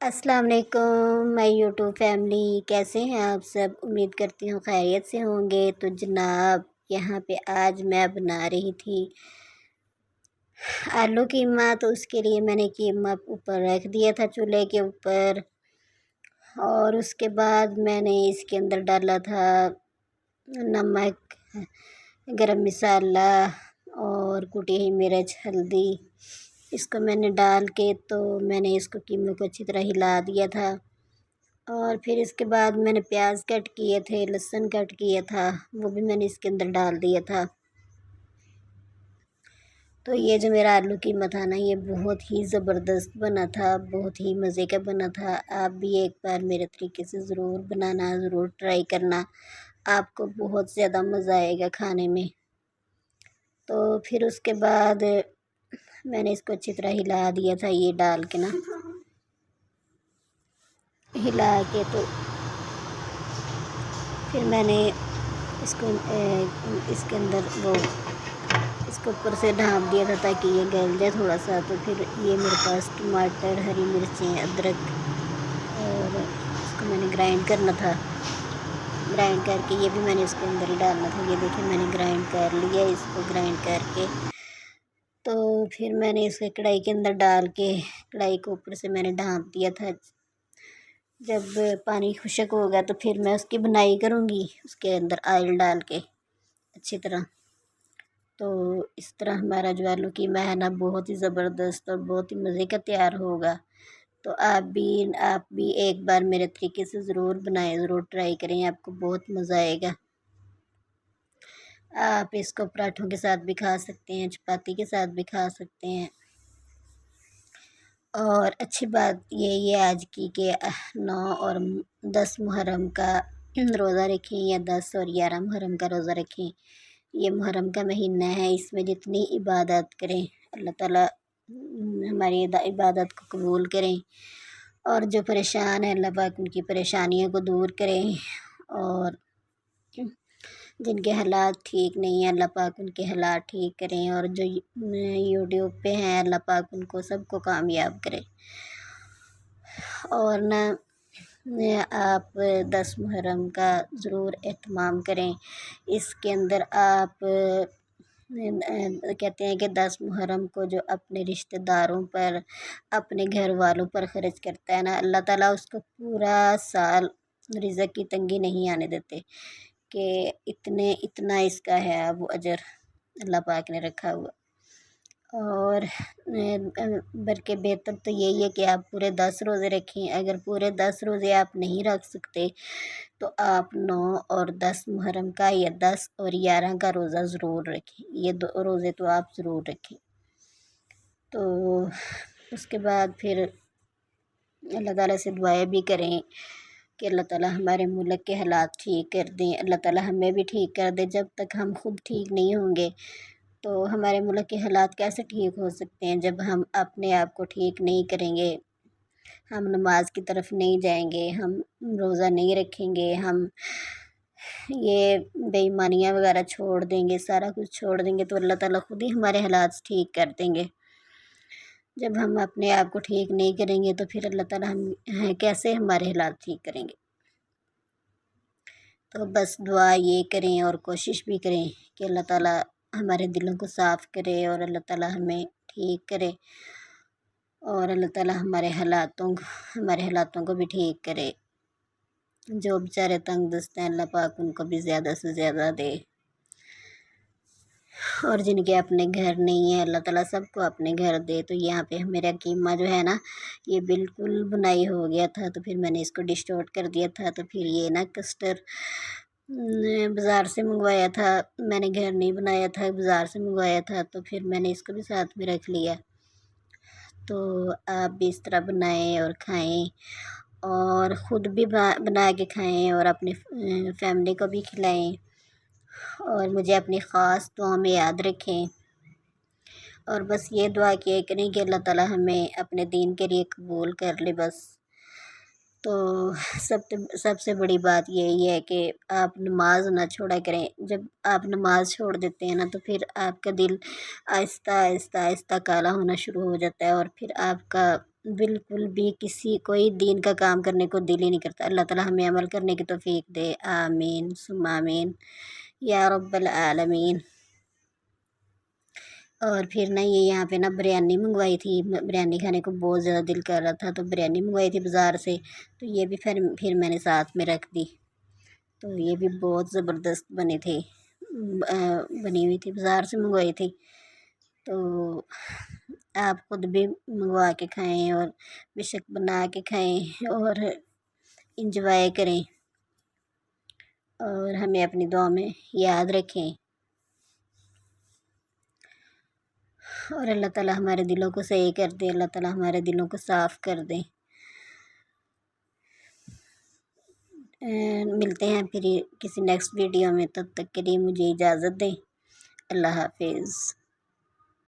السلام علیکم مائی YouTube family, کیسے ہیں آپ سب؟ امید کرتی ہوں خیریت سے ہوں گے۔ تو جناب یہاں پہ آج میں بنا رہی تھی آلو قیمہ۔ تو اس کے لیے میں نے قیمہ اوپر رکھ دیا تھا چولہے کے اوپر، اور اس کے بعد میں نے اس کے اندر ڈالا تھا نمک، گرم مسالہ اور کٹی ہوئی مرچ، ہلدی۔ اس کو میں نے ڈال کے تو میں نے اس کو قیمے کو اچھی طرح ہلا دیا تھا، اور پھر اس کے بعد میں نے پیاز کٹ کیے تھے، لہسن کٹ کیا تھا، وہ بھی میں نے اس کے اندر ڈال دیا تھا۔ تو یہ جو میرا آلو قیمہ تھا نا، یہ بہت ہی زبردست بنا تھا، بہت ہی مزے کا بنا تھا۔ آپ بھی ایک بار میرے طریقے سے ضرور بنانا، ضرور ٹرائی کرنا، آپ کو بہت زیادہ مزہ آئے گا کھانے میں۔ تو پھر اس کے بعد میں نے اس کو اچھی طرح ہلا دیا تھا، یہ ڈال کے نا، ہلا کے تو پھر میں نے اس کو اس کے اندر اس کو اوپر سے ڈھانپ دیا تھا تاکہ یہ گل جائے تھوڑا سا۔ تو پھر یہ میرے پاس ٹماٹر، ہری مرچیں، ادرک، اور اس کو میں نے گرائنڈ کرنا تھا، گرائنڈ کر کے یہ بھی میں نے اس کے اندر ہی ڈالنا تھا۔ یہ دیکھیں میں نے گرائنڈ کر لیا اس کو، گرائنڈ کر کے تو پھر میں نے اس کے کڑھائی کے اندر ڈال کے کڑھائی کو اوپر سے میں نے ڈھانپ دیا تھا۔ جب پانی خشک ہوگا تو پھر میں اس کی بنائی کروں گی، اس کے اندر آئل ڈال کے اچھی طرح۔ تو اس طرح ہمارا جو آلو قیمہ ہے نا، بہت ہی زبردست اور بہت ہی مزے کا تیار ہوگا۔ تو آپ بھی ایک بار میرے طریقے سے ضرور بنائیں، ضرور ٹرائی کریں، آپ کو بہت مزہ آئے گا۔ آپ اس کو پراٹھوں کے ساتھ بھی کھا سکتے ہیں، چپاتی کے ساتھ بھی کھا سکتے ہیں۔ اور اچھی بات یہ آج کی کہ 9 اور 10 محرم کا روزہ رکھیں، یا 10 اور 11 محرم کا روزہ رکھیں۔ یہ محرم کا مہینہ ہے، اس میں جتنی عبادت کریں اللہ تعالیٰ ہماری عبادت کو قبول کریں، اور جو پریشان ہیں اللہ پاک ان کی پریشانیوں کو دور کریں، اور جن کے حالات ٹھیک نہیں ہیں اللہ پاک ان کے حالات ٹھیک کریں، اور جو یوٹیوب پہ ہیں اللہ پاک ان کو سب کو کامیاب کرے۔ اور نہ آپ 10 محرم کا ضرور اہتمام کریں۔ اس کے اندر آپ کہتے ہیں کہ 10 محرم کو جو اپنے رشتہ داروں پر، اپنے گھر والوں پر خرچ کرتا ہے نا، اللہ تعالیٰ اس کو پورا سال رزق کی تنگی نہیں آنے دیتے، کہ اتنا اس کا ہے وہ اجر اللہ پاک نے رکھا ہوا۔ اور بلکہ بہتر تو یہی ہے کہ آپ پورے 10 روزے رکھیں۔ اگر پورے 10 روزے آپ نہیں رکھ سکتے تو آپ 9 اور 10 محرم کا یا 10 اور 11 کا روزہ ضرور رکھیں، یہ 2 روزے تو آپ ضرور رکھیں۔ تو اس کے بعد پھر اللہ تعالیٰ سے دعائیں بھی کریں کہ اللہ تعالیٰ ہمارے ملک کے حالات ٹھیک کر دیں، اللہ تعالیٰ ہمیں بھی ٹھیک کر دے۔ جب تک ہم خود ٹھیک نہیں ہوں گے تو ہمارے ملک کے حالات کیسے ٹھیک ہو سکتے ہیں؟ جب ہم اپنے آپ کو ٹھیک نہیں کریں گے، ہم نماز کی طرف نہیں جائیں گے، ہم روزہ نہیں رکھیں گے، ہم یہ بے ایمانیاں وغیرہ چھوڑ دیں گے، سارا کچھ چھوڑ دیں گے، تو اللہ تعالیٰ خود ہی ہمارے حالات ٹھیک کر دیں گے۔ جب ہم اپنے آپ کو ٹھیک نہیں کریں گے تو پھر اللہ تعالیٰ ہم کیسے ہمارے حالات ٹھیک کریں گے؟ تو بس دعا یہ کریں اور کوشش بھی کریں کہ اللہ تعالیٰ ہمارے دلوں کو صاف کرے، اور اللہ تعالیٰ ہمیں ٹھیک کرے، اور اللہ تعالیٰ ہمارے حالاتوں کو بھی ٹھیک کرے۔ جو بیچارے تنگ دست ہیں اللہ پاک ان کو بھی زیادہ سے زیادہ دے، اور جن کے اپنے گھر نہیں ہیں اللہ تعالیٰ سب کو اپنے گھر دے۔ تو یہاں پہ میرا قیمہ جو ہے نا، یہ بالکل بنائی ہو گیا تھا، تو پھر میں نے اس کو ڈش آؤٹ کر دیا تھا۔ تو پھر یہ نا کسٹر بازار سے منگوایا تھا، میں نے گھر نہیں بنایا تھا، بازار سے منگوایا تھا، تو پھر میں نے اس کو بھی ساتھ میں رکھ لیا۔ تو آپ بھی اس طرح بنائیں اور کھائیں، اور خود بھی بنا کے کھائیں، اور اپنی فیملی کو بھی کھلائیں، اور مجھے اپنی خاص دعاؤں میں یاد رکھیں۔ اور بس یہ دعا کیا کریں کہ اللہ تعالیٰ ہمیں اپنے دین کے لیے قبول کر لے بس۔ تو سب سے بڑی بات یہی ہے کہ آپ نماز نہ چھوڑا کریں۔ جب آپ نماز چھوڑ دیتے ہیں نا تو پھر آپ کا دل آہستہ آہستہ آہستہ کالا ہونا شروع ہو جاتا ہے، اور پھر آپ کا بالکل بھی کسی کوئی دین کا کام کرنے کو دل ہی نہیں کرتا۔ اللہ تعالی ہمیں عمل کرنے کی توفیق دے، آمین ثم آمین یا رب العالمین۔ اور پھر نا یہ یہاں پہ نا بریانی منگوائی تھی، بریانی کھانے کو بہت زیادہ دل کر رہا تھا، تو بریانی منگوائی تھی بازار سے، تو یہ بھی پھر میں نے ساتھ میں رکھ دی۔ تو یہ بھی بہت زبردست بنے تھے، بنی ہوئی تھی، بازار سے منگوائی تھی۔ تو آپ خود بھی منگوا کے کھائیں اور بے شک بنا کے کھائیں اور انجوائے کریں، اور ہمیں اپنی دعا میں یاد رکھیں، اور اللہ تعالی ہمارے دلوں کو صحیح کر دے، اللہ تعالی ہمارے دلوں کو صاف کر دے۔ ملتے ہیں پھر کسی نیکسٹ ویڈیو میں، تب تک کے لیے مجھے اجازت دیں، اللہ حافظ۔